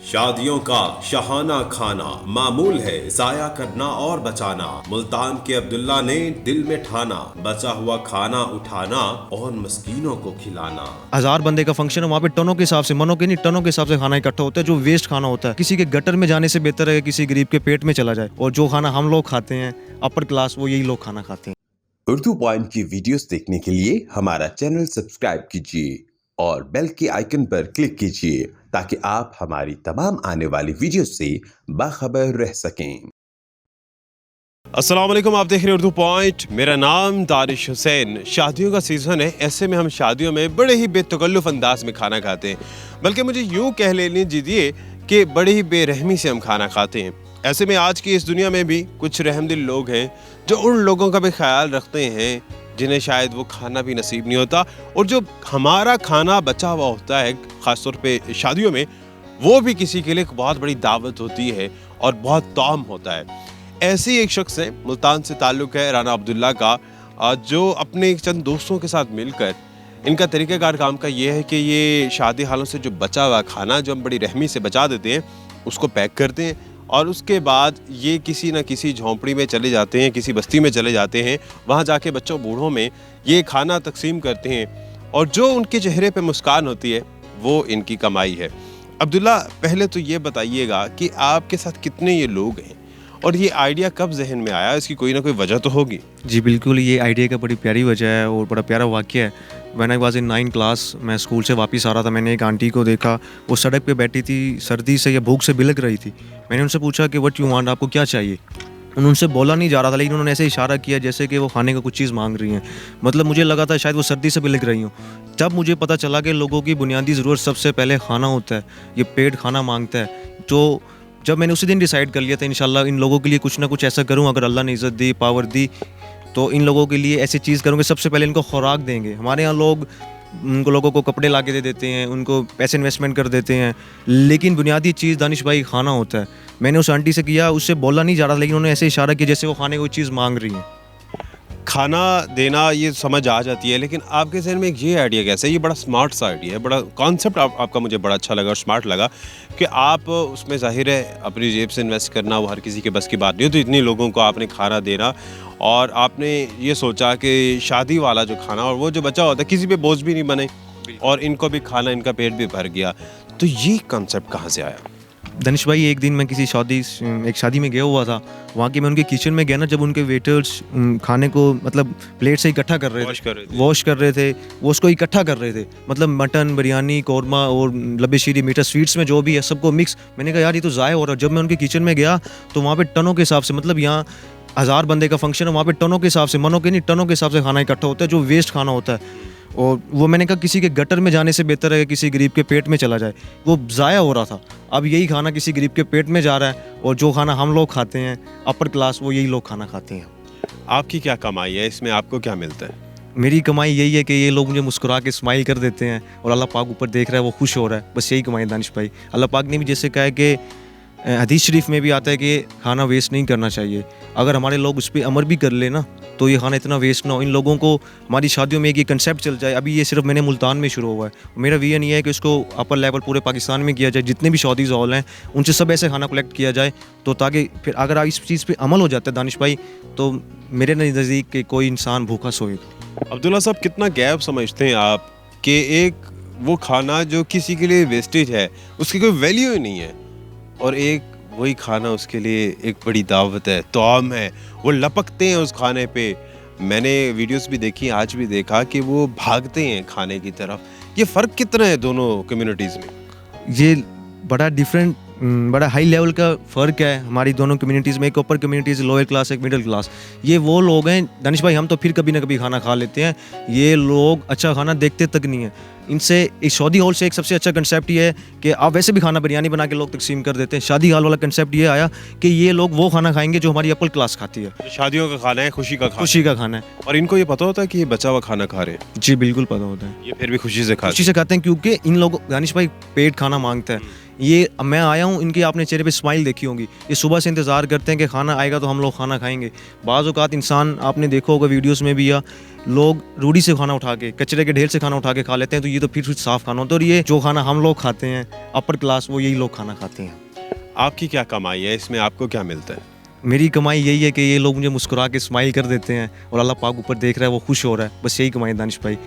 शादियों का शहाना खाना मामूल है, जाया करना और बचाना। मुल्तान के अब्दुल्ला ने दिल में ठाना, बचा हुआ खाना उठाना और मस्कीनों को खिलाना। 1000 बंदे का फंक्शन है, वहाँ पे टनों के हिसाब से, मनों के नहीं टनों के हिसाब से खाना इकट्ठा होता है। जो वेस्ट खाना होता है किसी के गटर में जाने से बेहतर है कि किसी गरीब के पेट में चला जाए। और जो खाना हम लोग खाते हैं अपर क्लास, वो यही लोग खाना खाते हैं। उर्दू पॉइंट की वीडियोस देखने के लिए हमारा चैनल सब्सक्राइब कीजिए और बेल के आइकन पर क्लिक कीजिए ताकि आप हमारी तमाम आने वाली वीडियोस से बाखबर रह सकें। अस्सलाम वालेकुम, आप देख रहे हैं उर्दू पॉइंट। मेरा नाम दानिश हुसैन। शादियों का सीज़न है, ऐसे में हम शादियों में बड़े ही बेतकल्लुफ़ अंदाज में खाना खाते हैं, बल्कि मुझे यूँ कह लेने दीजिए कि बड़ी ही बेरहमी से हम खाना खाते हैं। ऐसे में आज की इस दुनिया में भी कुछ रहमदिल लोग हैं जो उन लोगों का भी ख्याल रखते हैं जिन्हें शायद वो खाना भी नसीब नहीं होता, और जो हमारा खाना बचा हुआ होता है ख़ासतौर पे शादियों में, वो भी किसी के लिए एक बहुत बड़ी दावत होती है और बहुत तौम होता है। ऐसे ही एक शख्स है, मुल्तान से ताल्लुक़ है राना अब्दुल्ला का, जो अपने चंद दोस्तों के साथ मिलकर, इनका तरीक़ाकार काम का ये है कि ये शादी हालों से जो बचा हुआ खाना जो हम बड़ी रहमी से बचा देते हैं उसको पैक करते हैं, और उसके बाद ये किसी न किसी झोंपड़ी में चले जाते हैं, किसी बस्ती में चले जाते हैं, वहाँ जाके बच्चों बूढ़ों में ये खाना तकसीम करते हैं, और जो उनके चेहरे पे मुस्कान होती है वो इनकी कमाई है। अब्दुल्ला, पहले तो ये बताइएगा कि आपके साथ कितने ये लोग हैं और ये आइडिया कब जहन में आया? इसकी कोई ना कोई वजह तो होगी। जी बिल्कुल, ये आइडिया का बड़ी प्यारी वजह है और बड़ा प्यारा वाक़या है। When I was in 9th class, मैं स्कूल से वापस आ रहा था, मैंने एक आंटी को देखा, वो सड़क पे बैठी थी, सर्दी से या भूख से बिलख रही थी। मैंने उनसे पूछा कि व्हाट यू वांट, आपको क्या चाहिए? उनसे बोला नहीं जा रहा था, लेकिन उन्होंने ऐसे इशारा किया जैसे कि वो खाने का कुछ चीज़ मांग रही हैं। मतलब मुझे लगा था शायद वो सर्दी से बिलख रही हों। तब मुझे पता चला कि लोगों की बुनियादी ज़रूरत सबसे पहले खाना होता है, ये पेट खाना मांगता है। तो जब मैंने उसी दिन डिसाइड कर लिया था इंशाल्लाह इन लोगों के लिए कुछ ना कुछ ऐसा करूँ, अगर अल्लाह ने इज़्ज़त दी, पावर दी, तो इन लोगों के लिए ऐसी चीज़ करूँगा। सबसे पहले इनको खुराक देंगे। हमारे यहाँ लोग उनको लोगों को कपड़े ला के दे देते हैं, उनको पैसे इन्वेस्टमेंट कर देते हैं, लेकिन बुनियादी चीज़ दानिश भाई खाना होता है। मैंने उस आंटी से किया, उससे बोला नहीं जा रहा था, लेकिन उन्होंने ऐसे इशारा किया जैसे वो खाने को चीज़ मांग रही हैं। खाना देना ये समझ आ जाती है, लेकिन आपके जहन में एक ये आइडिया कैसे? ये बड़ा स्मार्ट सा आइडिया है, बड़ा कॉन्सेप्ट आपका मुझे बड़ा अच्छा लगा और स्मार्ट लगा कि आप उसमें ज़ाहिर है अपनी जेब से इन्वेस्ट करना वो हर किसी के बस की बात नहीं होती। इतनी लोगों को आपने खाना देना, और आपने ये सोचा कि शादी वाला जो खाना और वो जो बचा होता है किसी पे बोझ भी नहीं बने, और इनको भी खाना, इनका पेट भी भर गया। तो ये कॉन्सेप्ट कहाँ से आया? दानिश भाई, एक दिन मैं किसी एक शादी में गया हुआ था। वहाँ के मैं उनके किचन में गया ना, जब उनके वेटर्स खाने को मतलब प्लेट से इकट्ठा कर रहे थे, वॉश कर रहे थे, वो उसको इकट्ठा कर रहे थे, मतलब मटन, बिरयानी, कौरमा और लबे शीरी, मीठा, स्वीट्स में जो भी है सबको मिक्स। मैंने कहा यार ये तो ज़ाया हो रहा है। जब मैं उनके किचन में गया तो वहाँ पे टनों के हिसाब से, मतलब यहाँ 1000 बंदे का फंक्शन है, वहाँ पे टनों के हिसाब से, मनों के नहीं टनों के हिसाब से खाना इकट्ठा होता है, जो वेस्ट खाना होता है। और वो मैंने कहा किसी के गटर में जाने से बेहतर है कि किसी गरीब के पेट में चला जाए। वो ज़ाया हो रहा था। अब यही खाना किसी गरीब के पेट में जा रहा है, और जो खाना हम लोग खाते हैं अपर क्लास, वो यही लोग खाना खाते हैं। आपकी क्या कमाई है इसमें? आपको क्या मिलता है? मेरी कमाई यही है कि ये लोग मुझे मुस्कुरा के स्माइल कर देते हैं, और अल्लाह पाक ऊपर देख रहा है, वो खुश हो रहा है। बस यही कमाई है दानिश भाई। अल्लाह पाक ने भी जैसे कहा है कि हदीस शरीफ में भी आता है कि खाना वेस्ट नहीं करना चाहिए। अगर हमारे लोग उस पर अमल भी कर ले ना, तो ये खाना इतना वेस्ट ना हो। इन लोगों को हमारी शादियों में एक ये कंसेप्ट चल जाए। अभी ये सिर्फ मैंने मुल्तान में शुरू हुआ है। मेरा विजन ये है कि इसको अपर लेवल पूरे पाकिस्तान में किया जाए। जितने भी शादीज़ हॉल हैं उनसे सब ऐसे खाना कलेक्ट किया जाए, तो ताकि फिर अगर इस चीज़ पे अमल हो जाता है दानिश भाई, तो मेरे नज़दीक के कोई इंसान भूखा सोएगा। अब्दुल्ला साहब, कितना गैप समझते हैं आप कि एक वो खाना जो किसी के लिए वेस्टेज है उसकी कोई वैल्यू ही नहीं है, और एक वही खाना उसके लिए एक बड़ी दावत है, तौम है, वो लपकते हैं उस खाने पे। मैंने वीडियोस भी देखी, आज भी देखा कि वो भागते हैं खाने की तरफ। ये फ़र्क कितना है दोनों कम्युनिटीज़ में? ये बड़ा डिफरेंट, बड़ा हाई लेवल का फ़र्क है हमारी दोनों कम्युनिटीज़ में। एक अपर कम्युनिटीज़, लोअर क्लास, एक मिडिल क्लास। ये वो लोग हैं दानिश भाई, हम तो फिर कभी ना कभी खाना खा लेते हैं, ये लोग अच्छा खाना देखते तक नहीं है। इनसे इस शादी हॉल से एक सबसे अच्छा कंसेप्ट ये है कि आप वैसे भी खाना बिरयानी बना के लोग तकसीम कर देते हैं। शादी हॉल वाला कंसेप्ट ये आया कि ये लोग वो खाना खाएंगे जो हमारी अपर क्लास खाती है। शादियों का खाना है, खुशी का खाना, खुशी का खाना है। और इनको ये पता होता है कि ये बचा हुआ खाना खा रहे हैं। जी बिल्कुल पता होता है। ये फिर भी खुशी से खाते हैं, क्योंकि इन लोगों दानिश भाई पेट खाना मांगता है। ये मैं आया हूँ, इनके आपने चेहरे पे स्माइल देखी होगी, ये सुबह से इंतज़ार करते हैं कि खाना आएगा तो हम लोग खाना खाएंगे। बाज़ औक़ात इंसान आपने देखा होगा वीडियोस में भी, या लोग रूढ़ी से खाना उठा के, कचरे के ढेर से खाना उठा के खा लेते हैं, तो ये तो फिर साफ़ खाना होता है। और ये जो खाना हम लोग खाते हैं अपर क्लास, वो यही लोग खाना खाते हैं। आपकी क्या कमाई है, इसमें आपको क्या मिलता है? मेरी कमाई यही है कि ये लोग मुझे मुस्कुरा के स्माइल कर देते हैं और अल्लाह पाक ऊपर देख रहा है, वो खुश हो रहा है, बस यही कमाई है दानिश भाई।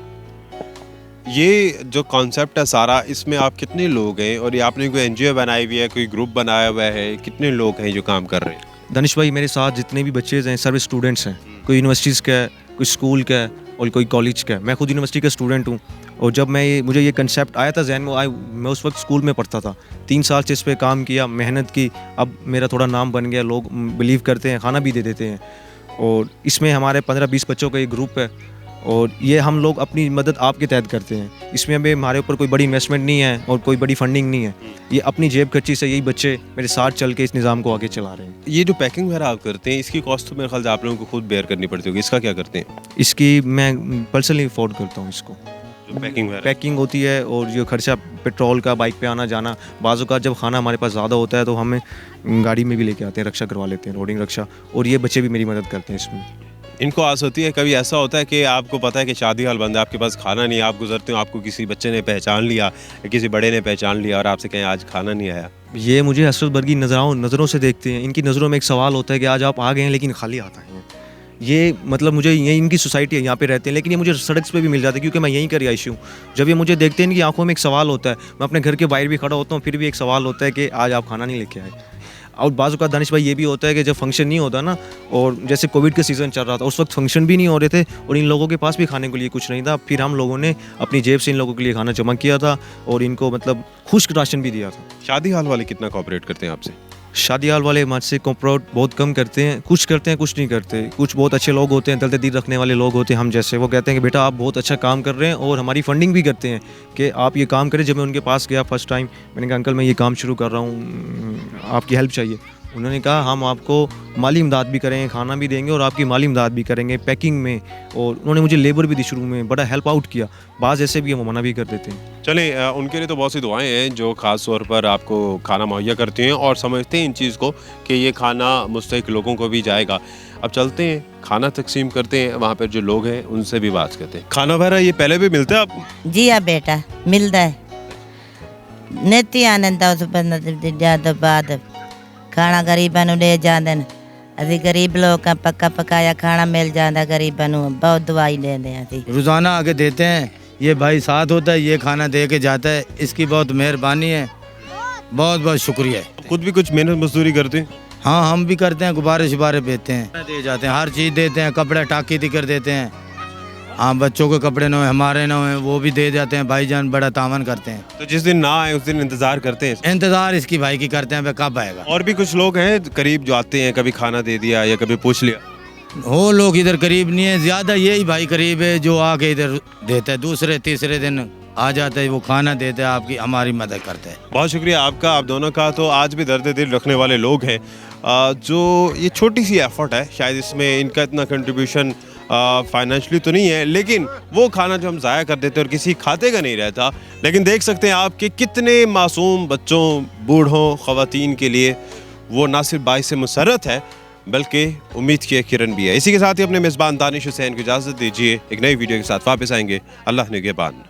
ये जो कॉन्सेप्ट है सारा, इसमें आप कितने लोग हैं और ये आपने कोई एनजीओ बनाई हुई है, कोई ग्रुप बनाया हुआ है, कितने लोग हैं जो काम कर रहे हैं? दानिश भाई मेरे साथ जितने भी बच्चे हैं सब स्टूडेंट्स हैं, कोई यूनिवर्सिटीज़ का है, कोई स्कूल का है और कोई कॉलेज का है। मैं खुद यूनिवर्सिटी का स्टूडेंट हूँ और जब मुझे ये कंसेप्ट आया था जहन में, मैं उस वक्त स्कूल में पढ़ता था, 3 साल से इस पर काम किया, मेहनत की, अब मेरा थोड़ा नाम बन गया, लोग बिलीव करते हैं, खाना भी दे देते हैं। और इसमें हमारे 15-20 बच्चों का एक ग्रुप है और ये हम लोग अपनी मदद आपके तहत करते हैं। इसमें हमें हमारे ऊपर कोई बड़ी इन्वेस्टमेंट नहीं है और कोई बड़ी फंडिंग नहीं है, ये अपनी जेब खर्ची से यही बच्चे मेरे साथ चल के इस निज़ाम को आगे चला रहे हैं। ये जो पैकिंग वगैरह आप करते हैं, इसकी कॉस्ट तो मेरे ख्याल से आप लोगों को खुद बेयर करनी पड़ती होगी, इसका क्या करते हैं? इसकी मैं पर्सनली अफोर्ड करता हूँ इसको, जो पैकिंग होती है और जो खर्चा पेट्रोल का, बाइक पे आना जाना, बाज़ औक़ात जब खाना हमारे पास ज़्यादा होता है तो हमें गाड़ी में भी लेके आते हैं, रक्षा करवा लेते हैं, रोडिंग रक्षा, और ये बच्चे भी मेरी मदद करते हैं इसमें। इनको आस होती है, कभी ऐसा होता है कि आपको पता है कि शादी हाल बंद है, आपके पास खाना नहीं है, आप गुजरते हो, आपको किसी बच्चे ने पहचान लिया या किसी बड़े ने पहचान लिया और आपसे कहें आज खाना नहीं आया? ये मुझे हसरत बरगी नज़रों से देखते हैं, इनकी नज़रों में एक सवाल होता है कि आज आप आ गए हैं लेकिन खाली आता है। ये मतलब मुझे ये इनकी सोसाइटी है, यहाँ पे रहते हैं, लेकिन ये मुझे सड़क पे भी मिल जाते हैं क्योंकि मैं यहीं का रिहायशी हूँ। जब ये मुझे देखते हैं, इनकी आंखों में एक सवाल होता है, मैं अपने घर के बाहर भी खड़ा होता हूँ, फिर भी एक सवाल होता है कि आज आप खाना नहीं लेके आए। और बाज़ औक़ात दानिश भाई ये भी होता है कि जब फंक्शन नहीं होता ना, और जैसे कोविड का सीज़न चल रहा था, उस वक्त फंक्शन भी नहीं हो रहे थे और इन लोगों के पास भी खाने के लिए कुछ नहीं था, फिर हम लोगों ने अपनी जेब से इन लोगों के लिए खाना जमा किया था और इनको मतलब खुश्क राशन भी दिया था। शादी हाल वाले कितना कोऑपरेट करते हैं आपसे? शादी हाल वाले हमारे से कोऑपरेट बहुत कम करते हैं, कुछ करते हैं कुछ नहीं करते। कुछ बहुत अच्छे लोग होते हैं, दिल दिल रखने वाले लोग होते हैं हम जैसे, वो कहते हैं कि बेटा आप बहुत अच्छा काम कर रहे हैं और हमारी फंडिंग भी करते हैं कि आप ये काम करें। जब मैं उनके पास गया फर्स्ट टाइम, मैंने कहा अंकल मैं ये काम शुरू कर रहा हूँ, आपकी हेल्प चाहिए। उन्होंने कहा हम आपको माली इमदाद भी करेंगे, खाना भी देंगे और आपकी माली इमदाद भी करेंगे पैकिंग में, और उन्होंने मुझे लेबर भी दी शुरू में, बड़ा हेल्प आउट किया। बाज़ ऐसे भी हम मना भी कर देते हैं। चलें, उनके लिए तो बहुत सी दुआएं हैं जो ख़ास तौर पर आपको खाना मुहैया करती हैं और समझते हैं इन चीज़ को कि ये खाना मुस्तहिक लोगों को भी जाएगा। अब चलते हैं, खाना तकसीम करते हैं, वहाँ पर जो लोग हैं उनसे भी बात करते हैं। खाना वगैरह ये पहले भी मिलता है आपको? जी हाँ बेटा, मिलता है। नेती आनंद बाद खाना गरीबां नूं ले जांदे ने, असीं गरीब लोग हैं, पक्का पकाया खाना मिल जाता गरीबां नूं, बहुत दवाई लेंदे हैं असीं। रोज़ाना आके देते हैं, ये भाई साथ होता है, ये खाना दे के जाता है, इसकी बहुत मेहरबानी है, बहुत बहुत शुक्रिया है। खुद भी कुछ मेहनत मजदूरी करते हैं? हाँ हम भी करते हैं, गुब्बारे शुबारे बेचते हैं, दे जाते हैं, हर चीज़ देते हैं, कपड़े टाकी कर देते हैं। हाँ बच्चों के कपड़े न हो, हमारे न हो, वो भी दे जाते हैं, भाईजान बड़ा तावन करते हैं। तो जिस दिन ना आए उस दिन इंतज़ार करते हैं? इंतज़ार इसकी भाई की करते हैं, कब आएगा। और भी कुछ लोग हैं करीब जो आते हैं, कभी खाना दे दिया या कभी पूछ लिया? वो लोग इधर करीब नहीं है, ज़्यादा यही भाई करीब है जो आके इधर देता है, दूसरे तीसरे दिन आ जाता है, वो खाना देता है, आपकी हमारी मदद करता है। बहुत शुक्रिया आपका, आप दोनों का। तो आज भी दर्द दिल रखने वाले लोग हैं, जो ये छोटी सी एफर्ट है, शायद इसमें इनका इतना कंट्रीब्यूशन फाइनेंशियली तो नहीं है, लेकिन वो खाना जो हम ज़ाया कर देते हैं और किसी खाते का नहीं रहता, लेकिन देख सकते हैं आप कि कितने मासूम बच्चों, बूढ़ों, ख़वातीन के लिए वो ना सिर्फ बाइस मुसर्रत है बल्कि उम्मीद की एक किरण भी है। इसी के साथ ही अपने मेज़बान दानिश हुसैन को इजाज़त दीजिए, एक नई वीडियो के साथ वापस आएंगे। अल्लाह निगहबान।